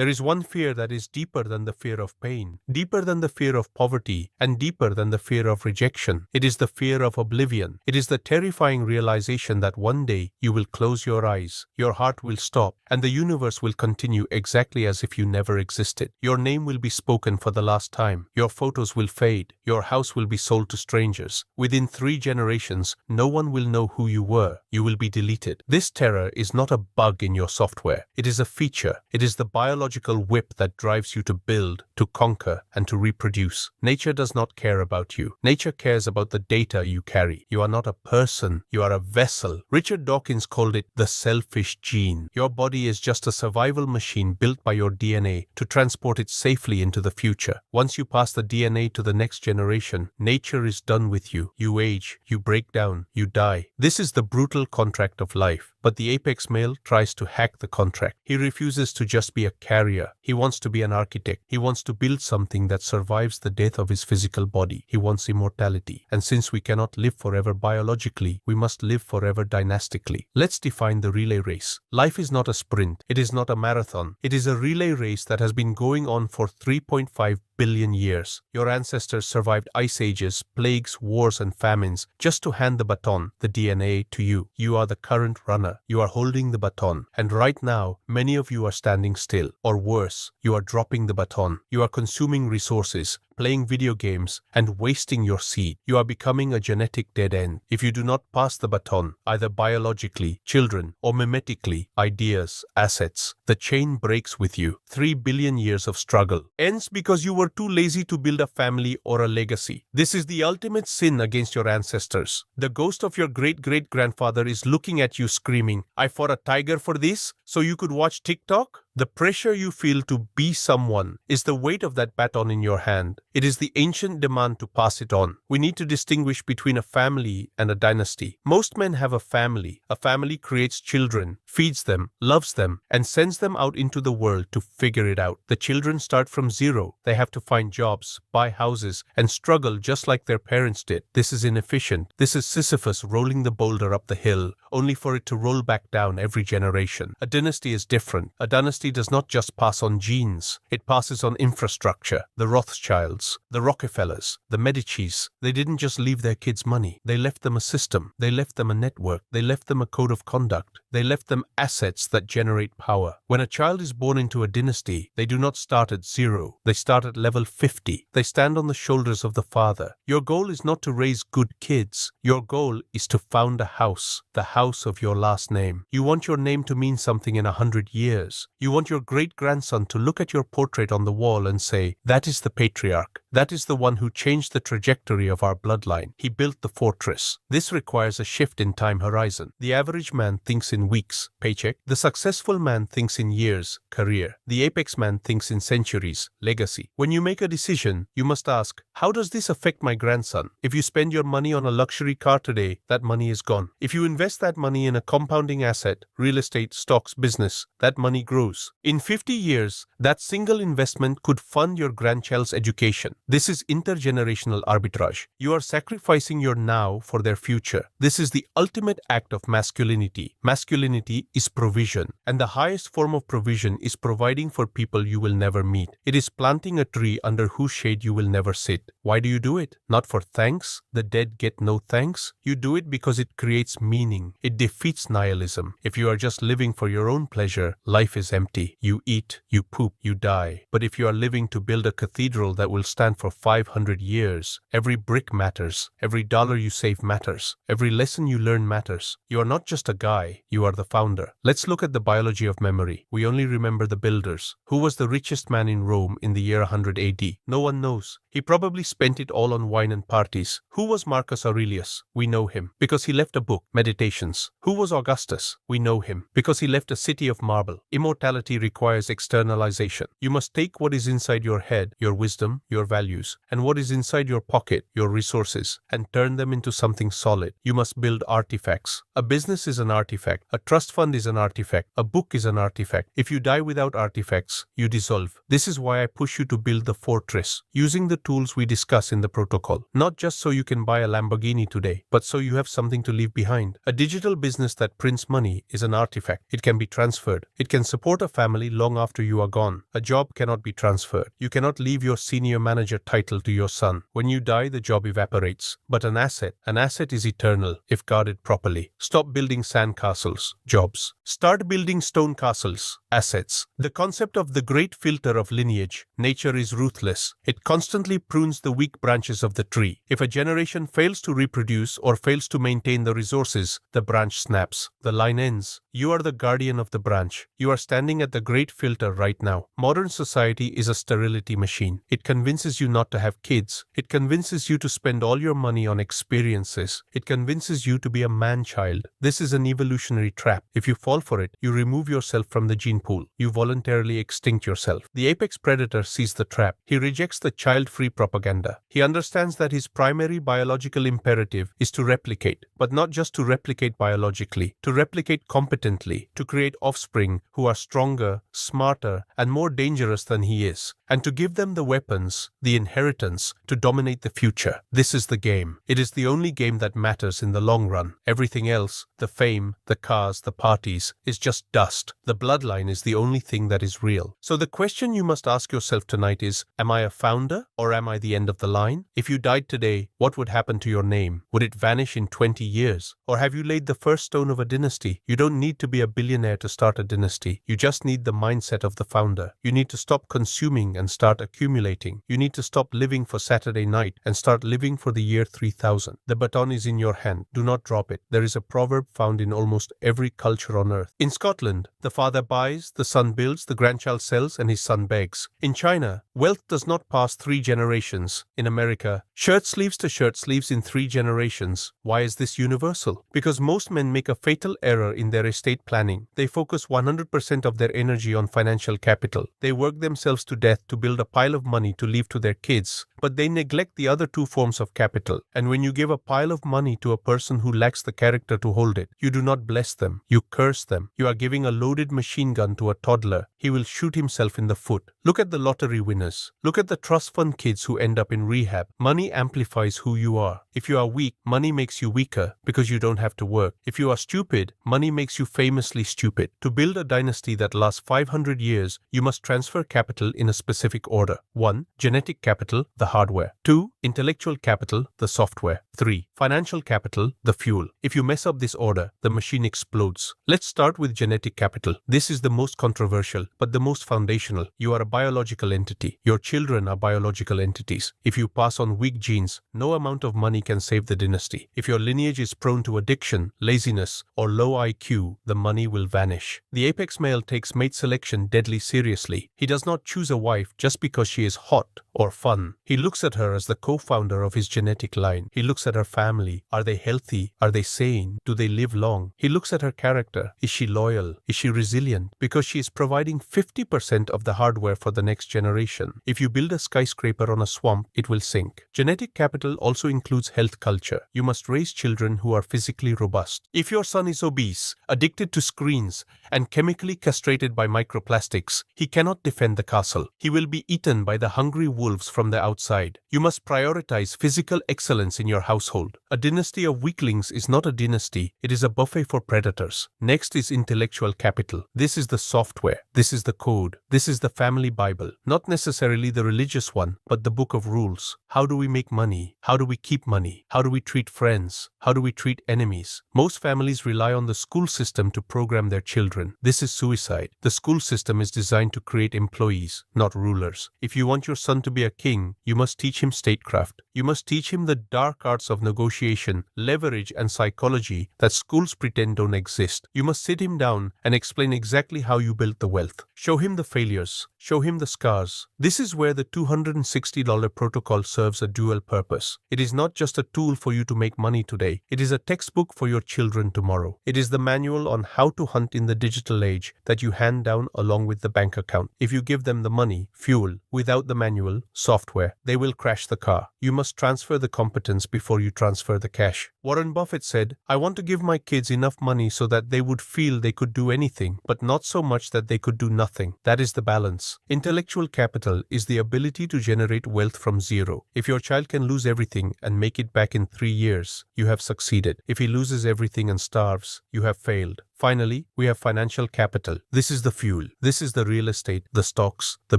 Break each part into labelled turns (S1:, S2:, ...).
S1: There is one fear that is deeper than the fear of pain, deeper than the fear of poverty, and deeper than the fear of rejection. It is the fear of oblivion. It is the terrifying realization that one day you will close your eyes, your heart will stop, and the universe will continue exactly as if you never existed. Your name will be spoken for the last time. Your photos will fade. Your house will be sold to strangers. Within 3 generations, no one will know who you were. You will be deleted. This terror is not a bug in your software. It is a feature. It is the biological whip that drives you to build, to conquer, and to reproduce. Nature does not care about you. Nature cares about the data you carry. You are not a person. You are a vessel. Richard Dawkins called it the selfish gene. Your body is just a survival machine built by your DNA to transport it safely into the future. Once you pass the DNA to the next generation, nature is done with you. You age, you break down, you die. This is the brutal contract of life. But the apex male tries to hack the contract. He refuses to just be a carrier. He wants to be an architect. He wants to build something that survives the death of his physical body. He wants immortality. And since we cannot live forever biologically, we must live forever dynastically. Let's define the relay race. Life is not a sprint. It is not a marathon. It is a relay race that has been going on for 3.5 billion years. Your ancestors survived ice ages, plagues, wars, and famines just to hand the baton, the DNA, to you. You are the current runner. You are holding the baton. And right now, many of you are standing still. Or worse, you are dropping the baton. You are consuming resources, playing video games, and wasting your seed. You are becoming a genetic dead end. If you do not pass the baton, either biologically, children, or mimetically, ideas, assets, the chain breaks with you. 3 billion years of struggle ends because you were too lazy to build a family or a legacy. This is the ultimate sin against your ancestors. The ghost of your great-great-grandfather is looking at you screaming, "I fought a tiger for this, so you could watch TikTok?" The pressure you feel to be someone is the weight of that baton in your hand. It is the ancient demand to pass it on. We need to distinguish between a family and a dynasty. Most men have a family. A family creates children, feeds them, loves them, and sends them out into the world to figure it out. The children start from zero. They have to find jobs, buy houses, and struggle just like their parents did. This is inefficient. This is Sisyphus rolling the boulder up the hill, only for it to roll back down every generation. A dynasty is different. A dynasty does not just pass on genes. It passes on infrastructure. The Rothschilds, the Rockefellers, the Medicis, they didn't just leave their kids money. They left them a system. They left them a network. They left them a code of conduct. They left them assets that generate power. When a child is born into a dynasty, they do not start at 0. They start at level 50. They stand on the shoulders of the father. Your goal is not to raise good kids. Your goal is to found a house, the house of your last name. You want your name to mean something in 100 years. You want your great-grandson to look at your portrait on the wall and say, "That is the patriarch. That is the one who changed the trajectory of our bloodline. He built the fortress." This requires a shift in time horizon. The average man thinks in weeks, paycheck. The successful man thinks in years, career. The apex man thinks in centuries, legacy. When you make a decision, you must ask, how does this affect my grandson? If you spend your money on a luxury car today, that money is gone. If you invest that money in a compounding asset, real estate, stocks, business, that money grows. In 50 years, that single investment could fund your grandchild's education. This is intergenerational arbitrage. You are sacrificing your now for their future. This is the ultimate act of masculinity. Masculinity is provision, and the highest form of provision is providing for people you will never meet. It is planting a tree under whose shade you will never sit. Why do you do it? Not for thanks. The dead get no thanks. You do it because it creates meaning. It defeats nihilism. If you are just living for your own pleasure, life is empty. You eat, you poop, you die. But if you are living to build a cathedral that will stand for 500 years, every brick matters. Every dollar you save matters. Every lesson you learn matters. You are not just a guy, you are the founder. Let's look at the biology of memory. We only remember the builders. Who was the richest man in Rome in the year 100 AD? No one knows. He probably spent it all on wine and parties. Who was Marcus Aurelius? We know him because he left a book, Meditations. Who was Augustus? We know him because he left a city of marble. Immortality requires externalization. You must take what is inside your head, your wisdom, your values, values, and what is inside your pocket, your resources, and turn them into something solid. You must build artifacts. A business is an artifact. A trust fund is an artifact. A book is an artifact. If you die without artifacts, you dissolve. This is why I push you to build the fortress, using the tools we discuss in the protocol. Not just so you can buy a Lamborghini today, but so you have something to leave behind. A digital business that prints money is an artifact. It can be transferred. It can support a family long after you are gone. A job cannot be transferred. You cannot leave your senior manager title to your son. When you die, the job evaporates. But an asset is eternal if guarded properly. Stop building sandcastles, jobs. Start building stone castles, assets. The concept of the great filter of lineage. Nature is ruthless. It constantly prunes the weak branches of the tree. If a generation fails to reproduce or fails to maintain the resources, the branch snaps. The line ends. You are the guardian of the branch. You are standing at the great filter right now. Modern society is a sterility machine. It convinces you not to have kids. It convinces you to spend all your money on experiences. It convinces you to be a man-child. This is an evolutionary trap. If you fall for it, you remove yourself from the gene pool. You voluntarily extinct yourself. The apex predator sees the trap. He rejects the child-free propaganda. He understands that his primary biological imperative is to replicate, but not just to replicate biologically, to replicate competently, to create offspring who are stronger, smarter, and more dangerous than he is, and to give them the weapons, the inheritance, to dominate the future. This is the game. It is the only game that matters in the long run. Everything else, the fame, the cars, the parties, is just dust. The bloodline is the only thing that is real. So the question you must ask yourself tonight is, am I a founder or am I the end of the line? If you died today, what would happen to your name? Would it vanish in 20 years? Or have you laid the first stone of a dynasty? You don't need to be a billionaire to start a dynasty. You just need the mindset of the founder. You need to stop consuming and start accumulating. You need to stop living for Saturday night and start living for the year 3000. The baton is in your hand. Do not drop it. There is a proverb found in almost every culture on earth. In Scotland, the father buys, the son builds, the grandchild sells, and his son begs. In China, wealth does not pass 3 generations. In America, shirt sleeves to shirt sleeves in 3 generations. Why is this universal? Because most men make a fatal error in their estate planning. They focus 100% of their energy on financial capital. They work themselves to death to build a pile of money to leave to their kids, but they neglect the other 2 forms of capital. And when you give a pile of money to a person who lacks the character to hold it, you do not bless them, you curse them. You are giving a loaded machine gun to a toddler. He will shoot himself in the foot. Look at the lottery winners. Look at the trust fund kids who end up in rehab. Money amplifies who you are. If you are weak, money makes you weaker because you don't have to work. If you are stupid, money makes you famously stupid. To build a dynasty that lasts 500 years, you must transfer capital in a specific order. 1. Genetic capital, the hardware. 2. Intellectual capital, the software. 3. Financial capital, the fuel. If you mess up this order, the machine explodes. Let's start with genetic capital. This is the most controversial, but the most foundational. You are a biological entity. Your children are biological entities. If you pass on weak genes, no amount of money can save the dynasty. If your lineage is prone to addiction, laziness, or low IQ, the money will vanish. The apex male takes mate selection deadly seriously. He does not choose a wife just because she is hot or fun. He looks at her as the co-founder of his genetic line. He looks at her family. Are they healthy? Are they sane? Do they live long? He looks at her character. Is she loyal? Is she resilient? Because she is providing 50% of the hardware for the next generation. If you build a skyscraper on a swamp, it will sink. Genetic capital also includes health culture. You must raise children who are physically robust. If your son is obese, addicted to screens, and chemically castrated by microplastics, he cannot defend the castle. He will be eaten by the hungry wolves from the outside. You must prioritize physical excellence in your household. A dynasty of weaklings is not a dynasty. It is a buffet for predators. Next is intellectual capital. This is the software. This is the code. This is the family Bible. Not necessarily the religious one, but the book of rules. How do we make money? How do we keep money? How do we treat friends? How do we treat enemies? Most families rely on the school system to program their children. This is suicide. The school system is designed to create employees, not rulers. If you want your son to be a king, you must teach him statecraft. You must teach him the dark arts of negotiation, leverage, and psychology that schools pretend don't exist. You must sit him down and explain exactly exactly how you built the wealth. Show him the failures. Show him the scars. This is where the $260 protocol serves a dual purpose. It is not just a tool for you to make money today. It is a textbook for your children tomorrow. It is the manual on how to hunt in the digital age that you hand down along with the bank account. If you give them the money, fuel, without the manual, software, they will crash the car. You must transfer the competence before you transfer the cash. Warren Buffett said, "I want to give my kids enough money so that they would feel they could do anything, but not so much that they could do nothing." That is the balance. Intellectual capital is the ability to generate wealth from zero. If your child can lose everything and make it back in 3 years, you have succeeded. If he loses everything and starves, you have failed. Finally, we have financial capital. This is the fuel. This is the real estate, the stocks, the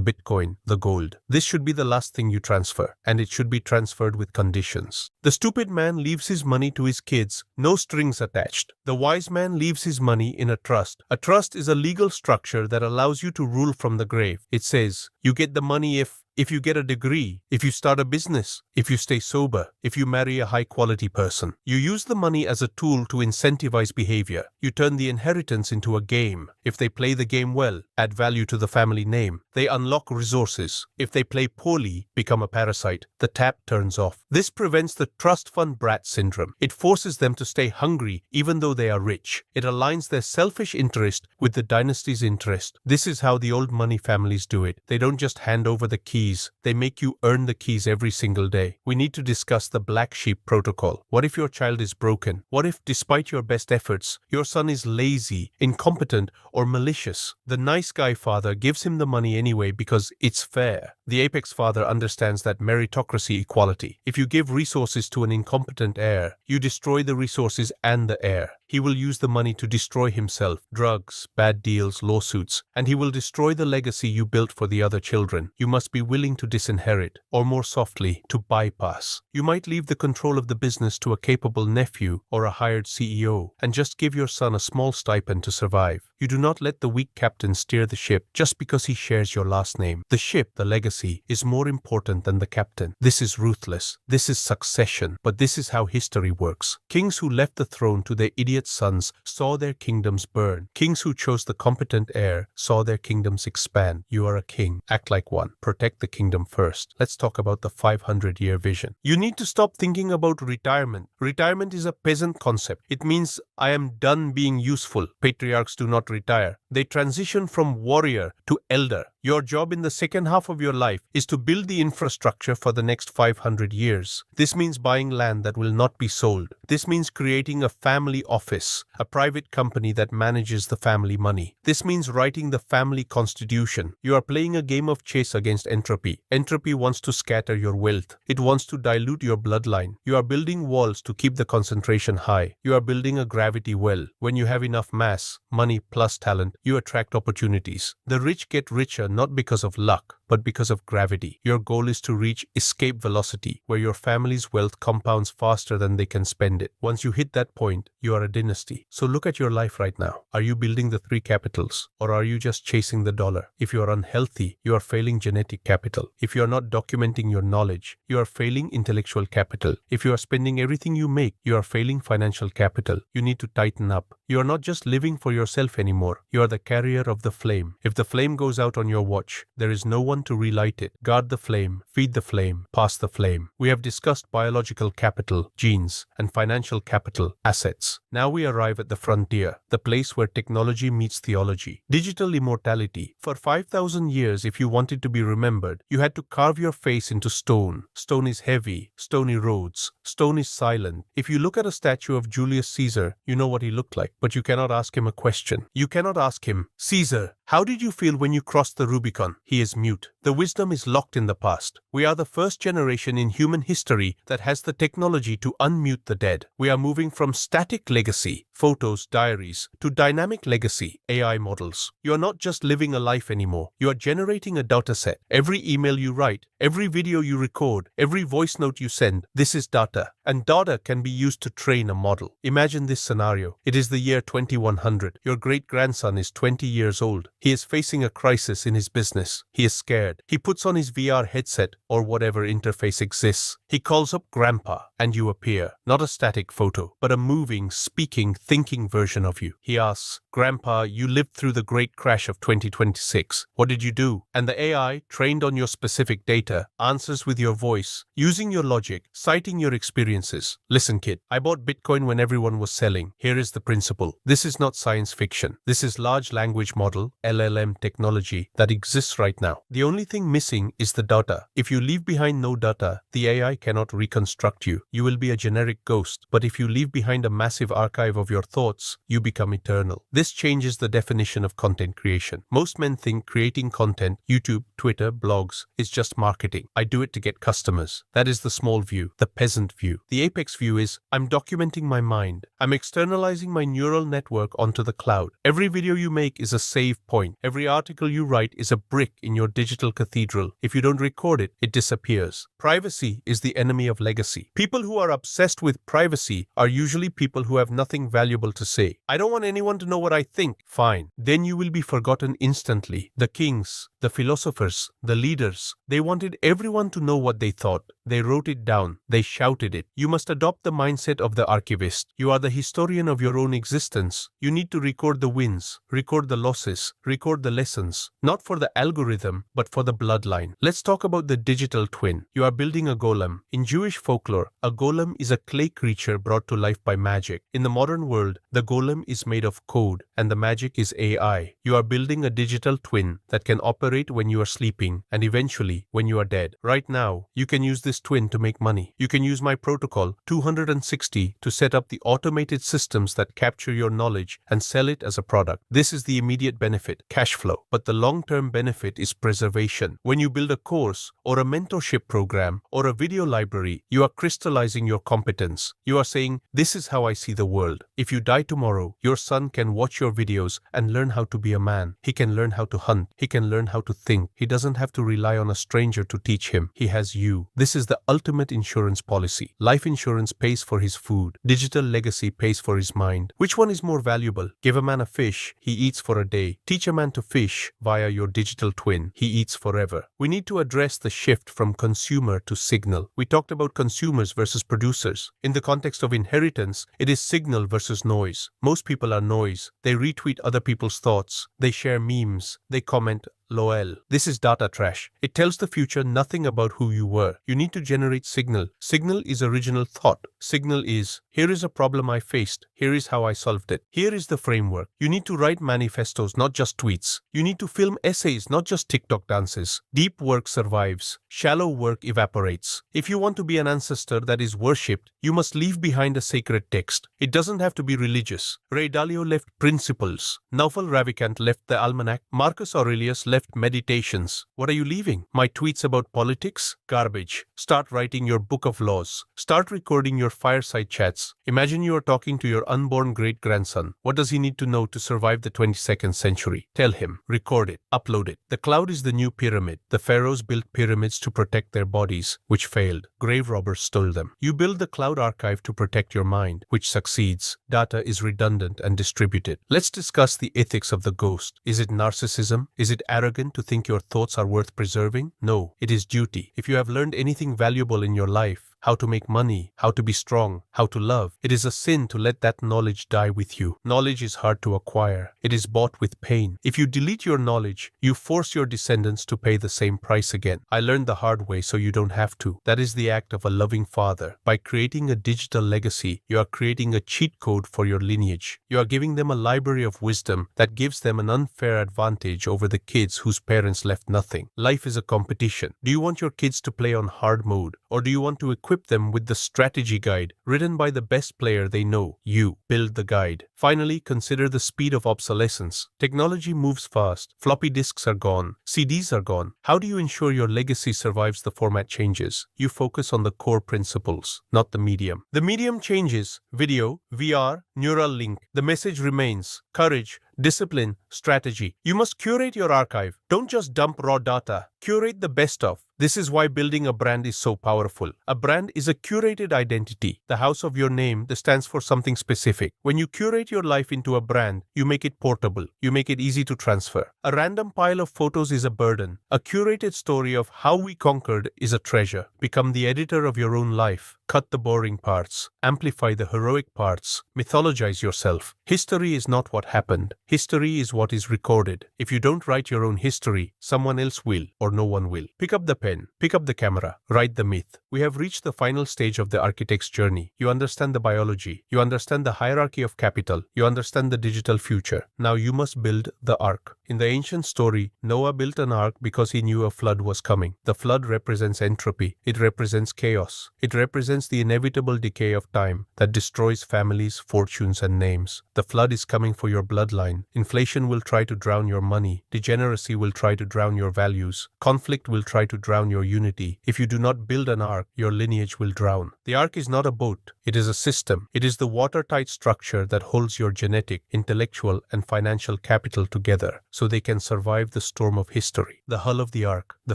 S1: Bitcoin, the gold. This should be the last thing you transfer, and it should be transferred with conditions. The stupid man leaves his money to his kids, no strings attached. The wise man leaves his money in a trust. A trust is a legal structure that allows you to rule from the grave. It says, you get the money if you get a degree, if you start a business, if you stay sober, if you marry a high-quality person. You use the money as a tool to incentivize behavior. You turn the inheritance into a game. If they play the game well, add value to the family name, they unlock resources. If they play poorly, become a parasite, the tap turns off. This prevents the trust fund brat syndrome. It forces them to stay hungry even though they are rich. It aligns their selfish interest with the dynasty's interest. This is how the old money families do it. They don't just hand over the keys. They make you earn the keys every single day. We need to discuss the black sheep protocol. What if your child is broken? What if, despite your best efforts, your son is lazy, incompetent, or malicious? The nice guy father gives him the money anyway because it's fair. The apex father understands that meritocracy equality. If you give resources to an incompetent heir, you destroy the resources and the heir. He will use the money to destroy himself, drugs, bad deals, lawsuits, and he will destroy the legacy you built for the other children. You must be willing to disinherit, or more softly, to bypass. You might leave the control of the business to a capable nephew or a hired CEO, and just give your son a small stipend to survive. You do not let the weak captain steer the ship just because he shares your last name. The ship, the legacy, is more important than the captain. This is ruthless. This is succession. But this is how history works. Kings who left the throne to their idiot sons saw their kingdoms burn. Kings who chose the competent heir saw their kingdoms expand. You are a king. Act like one. Protect the kingdom first. Let's talk about the 500-year vision. You need to stop thinking about retirement. Retirement is a peasant concept. It means I am done being useful. Patriarchs do not retire. They transition from warrior to elder. Your job in the second half of your life is to build the infrastructure for the next 500 years. This means buying land that will not be sold. This means creating a family office, a private company that manages the family money. This means writing the family constitution. You are playing a game of chess against entropy. Entropy wants to scatter your wealth. It wants to dilute your bloodline. You are building walls to keep the concentration high. You are building a gravity well. When you have enough mass, money plus talent, you attract opportunities. The rich get richer not because of luck, but because of gravity. Your goal is to reach escape velocity, where your family's wealth compounds faster than they can spend it. Once you hit that point, you are a dynasty. So look at your life right now. Are you building the 3 capitals, or are you just chasing the dollar? If you are unhealthy, you are failing genetic capital. If you are not documenting your knowledge, you are failing intellectual capital. If you are spending everything you make, you are failing financial capital. You need to tighten up. You are not just living for yourself anymore. You are the carrier of the flame. If the flame goes out on your watch, there is no one to relight it. Guard the flame, feed the flame, pass the flame. We have discussed biological capital, genes, and financial capital, assets. Now we arrive at the frontier, the place where technology meets theology. Digital immortality. For 5,000 years, if you wanted to be remembered, you had to carve your face into stone. Stone is heavy, stone erodes, stone is silent. If you look at a statue of Julius Caesar, you know what he looked like, but you cannot ask him a question. You cannot ask him, "Caesar, how did you feel when you crossed the Rubicon?" He is mute. The wisdom is locked in the past. We are the first generation in human history that has the technology to unmute the dead. We are moving from static legacy, photos, diaries, to dynamic legacy, AI models. You are not just living a life anymore. You are generating a data set. Every email you write, every video you record, every voice note you send, this is data. And data can be used to train a model. Imagine this scenario. It is the year 2100. Your great-grandson is 20 years old. He is facing a crisis in his business. He is scared. He puts on his VR headset or whatever interface exists. He calls up Grandpa and you appear. Not a static photo, but a moving, speaking, thinking version of you. He asks, Grandpa, you lived through the great crash of 2026. What did you do? And the AI, trained on your specific data, answers with your voice, using your logic, citing your experiences. Listen, kid, I bought Bitcoin when everyone was selling. Here is the principle. This is not science fiction. This is large language model, LLM technology that exists right now. The only thing missing is the data. If you leave behind no data, the AI cannot reconstruct you. You will be a generic ghost. But if you leave behind a massive archive of your thoughts, you become eternal. This changes the definition of content creation. Most men think creating content, YouTube, Twitter, blogs, is just marketing. I do it to get customers. That is the small view, the peasant view. The apex view is, I'm documenting my mind. I'm externalizing my neural network onto the cloud. Every video you make is a save point. Every article you write is a brick in your digital cathedral. If you don't record it, it disappears. Privacy is the enemy of legacy. People who are obsessed with privacy are usually people who have nothing valuable to say. I don't want anyone to know what I think. Fine. Then you will be forgotten instantly. The kings, the philosophers, the leaders, they wanted everyone to know what they thought. They wrote it down. They shouted it. You must adopt the mindset of the archivist. You are the historian of your own existence. You need to record the wins, record the losses, record the lessons, not for the algorithm, but for the bloodline. Let's talk about the digital twin. You are building a golem. In Jewish folklore, a golem is a clay creature brought to life by magic. In the modern world, the golem is made of code, and the magic is AI. You are building a digital twin that can operate when you are sleeping and eventually when you are dead. Right now, you can use this twin to make money. You can use my protocol 260 to set up the automated systems that capture your knowledge and sell it as a product. This is the immediate benefit, cash flow. But the long-term benefit is preservation. When you build a course or a mentorship program or a video library, you are crystallizing your competence. You are saying, this is how I see the world. If you die tomorrow, your son can watch your videos and learn how to be a man. He can learn how to hunt. He can learn how to think. He doesn't have to rely on a stranger to teach him. He has you. This is the ultimate insurance policy. Life insurance pays for his food. Digital legacy pays for his mind. Which one is more valuable? Give a man a fish, he eats for a day. Teach a man to fish via your digital twin. He eats forever. We need to address the shift from consumer to signal. We talked about consumers versus producers. In the context of inheritance, it is signal versus noise. Most people are noise. They retweet other people's thoughts. They share memes. They comment, LOL. This is data trash. It tells the future nothing about who you were. You need to generate signal. Signal is original thought. Signal is, here is a problem I faced. Here is how I solved it. Here is the framework. You need to write manifestos, not just tweets. You need to film essays, not just TikTok dances. Deep work survives. Shallow work evaporates. If you want to be an ancestor that is worshipped, you must leave behind a sacred text. It doesn't have to be religious. Ray Dalio left Principles. Naufal Ravikant left the Almanac. Marcus Aurelius left Meditations. What are you leaving? My tweets about politics? Garbage. Start writing your book of laws. Start recording your fireside chats. Imagine you are talking to your unborn great-grandson. What does he need to know to survive the 22nd century? Tell him. Record it. Upload it. The cloud is the new pyramid. The pharaohs built pyramids to protect their bodies, which failed. Grave robbers stole them. You build the cloud archive to protect your mind, which succeeds. Data is redundant and distributed. Let's discuss the ethics of the ghost. Is it narcissism? Is it arrogant to think your thoughts are worth preserving? No, it is duty. If you have learned anything valuable in your life, how to make money, how to be strong, how to love, it is a sin to let that knowledge die with you. Knowledge is hard to acquire. It is bought with pain. If you delete your knowledge, you force your descendants to pay the same price again. I learned the hard way so you don't have to. That is the act of a loving father. By creating a digital legacy, you are creating a cheat code for your lineage. You are giving them a library of wisdom that gives them an unfair advantage over the kids whose parents left nothing. Life is a competition. Do you want your kids to play on hard mode, or do you want to equip them with the strategy guide written by the best player they know? You build the guide. Finally, consider the speed of obsolescence. Technology moves fast. Floppy disks are gone. CDs are gone. How do you ensure your legacy survives the format changes? You focus on the core principles, not the medium. The medium changes. Video, VR, neural link. The message remains. Courage, Discipline, strategy. You must curate your archive. Don't just dump raw data. Curate the best of. This is why building a brand is so powerful. A brand is a curated identity. The house of your name that stands for something specific. When you curate your life into a brand, you make it portable. You make it easy to transfer. A random pile of photos is a burden. A curated story of how we conquered is a treasure. Become the editor of your own life. Cut the boring parts. Amplify the heroic parts. Mythologize yourself. History is not what happened. History is what is recorded. If you don't write your own history, someone else will, or no one will. Pick up the pen. Pick up the camera. Write the myth. We have reached the final stage of the architect's journey. You understand the biology. You understand the hierarchy of capital. You understand the digital future. Now you must build the ark. In the ancient story, Noah built an ark because he knew a flood was coming. The flood represents entropy. It represents chaos. It represents the inevitable decay of time that destroys families, fortunes, and names. The flood is coming for your bloodline. Inflation will try to drown your money. Degeneracy will try to drown your values. Conflict will try to drown your unity. If you do not build an ark, your lineage will drown. The ark is not a boat. It is a system. It is the watertight structure that holds your genetic, intellectual, and financial capital together so they can survive the storm of history. The hull of the ark, the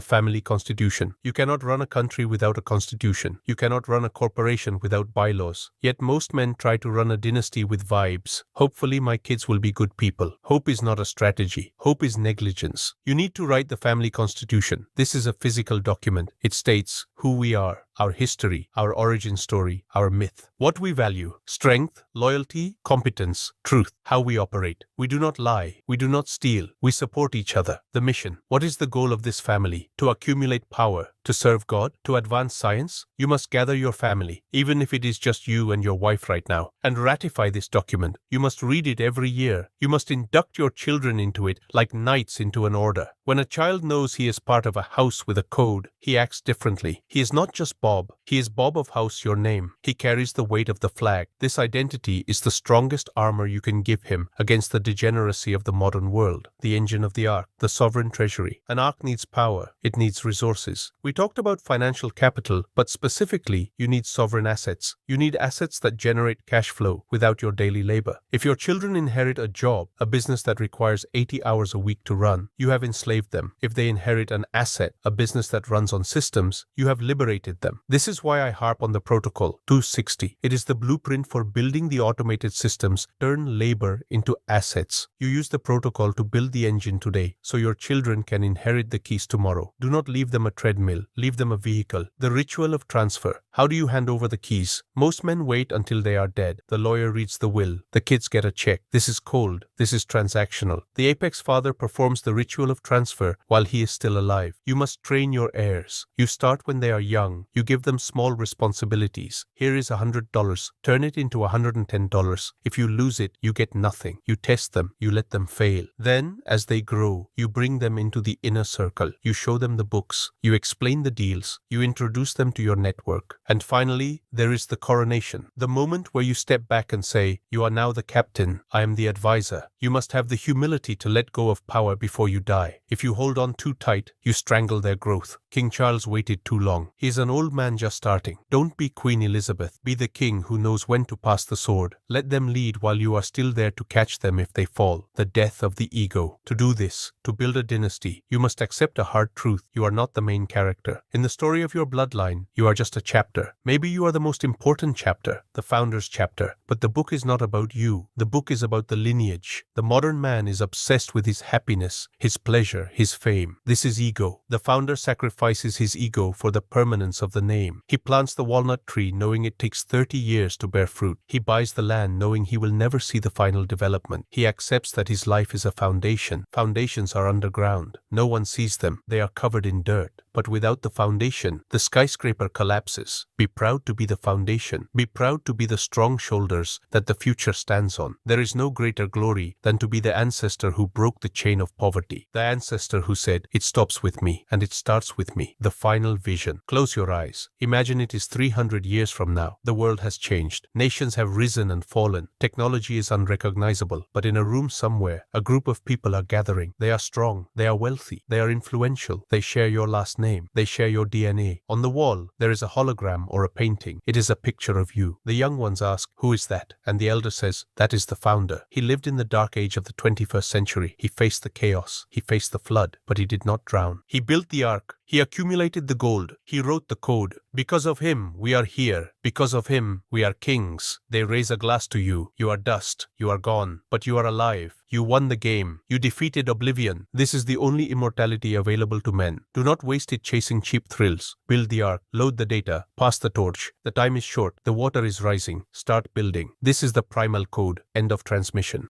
S1: family constitution. You cannot run a country without a constitution. You cannot run a corporation without bylaws. Yet most men try to run a dynasty with vibes. Hopefully my kids will be good people. Hope is not a strategy. Hope is negligence. You need to write the family constitution. This is a physical document. It states who we are, our history, our origin story, our myth, what we value, strength, loyalty, competence, truth, how we operate. We do not lie. We do not steal. We support each other. The mission. What is the goal of this family? To accumulate power, to serve God, to advance science? You must gather your family, even if it is just you and your wife right now, and ratify this document. You must read it every year. You must induct your children into it like knights into an order. When a child knows he is part of a house with a code, he acts differently. He is not just Bob. He is Bob of House, your name. He carries the weight of the flag. This identity is the strongest armor you can give him against the degeneracy of the modern world. The engine of the ark, the sovereign treasury. An ark needs power. It needs resources. We talked about financial capital, but specifically, you need sovereign assets. You need assets that generate cash flow without your daily labor. If your children inherit a job, a business that requires 80 hours a week to run, you have enslaved them. If they inherit an asset, a business that runs on systems, you have liberated them. This is why I harp on the Protocol 260. It is the blueprint for building the automated systems, turn labor into assets. You use the protocol to build the engine today, so your children can inherit the keys tomorrow. Do not leave them a treadmill, leave them a vehicle. The ritual of transfer. How do you hand over the keys? Most men wait until they are dead. The lawyer reads the will. The kids get a check. This is cold. This is transactional. The apex father performs the ritual of transfer while he is still alive. You must train your heirs. You start when they are young. You give them small responsibilities. Here is $100. Turn it into $110. If you lose it, you get nothing. You test them. You let them fail. Then, as they grow, you bring them into the inner circle. You show them the books. You explain the deals. You introduce them to your network. And finally, there is the coronation. The moment where you step back and say, you are now the captain, I am the advisor. You must have the humility to let go of power before you die. If you hold on too tight, you strangle their growth. King Charles waited too long. He is an old man just starting. Don't be Queen Elizabeth. Be the king who knows when to pass the sword. Let them lead while you are still there to catch them if they fall. The death of the ego. To do this, to build a dynasty, you must accept a hard truth. You are not the main character. In the story of your bloodline, you are just a chapter. Maybe you are the most important chapter, the founder's chapter. But the book is not about you. The book is about the lineage. The modern man is obsessed with his happiness, his pleasure, his fame. This is ego. The founder sacrifices his ego for the permanence of the name. He plants the walnut tree knowing it takes 30 years to bear fruit. He buys the land knowing he will never see the final development. He accepts that his life is a foundation. Foundations are underground. No one sees them. They are covered in dirt. But without the foundation, the skyscraper collapses. Be proud to be the foundation. Be proud to be the strong shoulders that the future stands on. There is no greater glory than to be the ancestor who broke the chain of poverty. The ancestor who said, it stops with me and it starts with me. The final vision. Imagine. Close your eyes. Imagine it is 300 years from now. The world has changed. Nations have risen and fallen. Technology is unrecognizable. But in a room somewhere, a group of people are gathering. They are strong. They are wealthy. They are influential. They share your last name. They share your DNA. On the wall, there is a hologram or a painting. It is a picture of you. The young ones ask, "Who is that?" And the elder says, "That is the founder. He lived in the dark age of the 21st century. He faced the chaos. He faced the flood, but he did not drown. He built the ark. He accumulated the gold. He wrote the code. Because of him, we are here. Because of him, we are kings." They raise a glass to you. You are dust. You are gone. But you are alive. You won the game. You defeated oblivion. This is the only immortality available to men. Do not waste it chasing cheap thrills. Build the ark. Load the data. Pass the torch. The time is short. The water is rising. Start building. This is the primal code. End of transmission.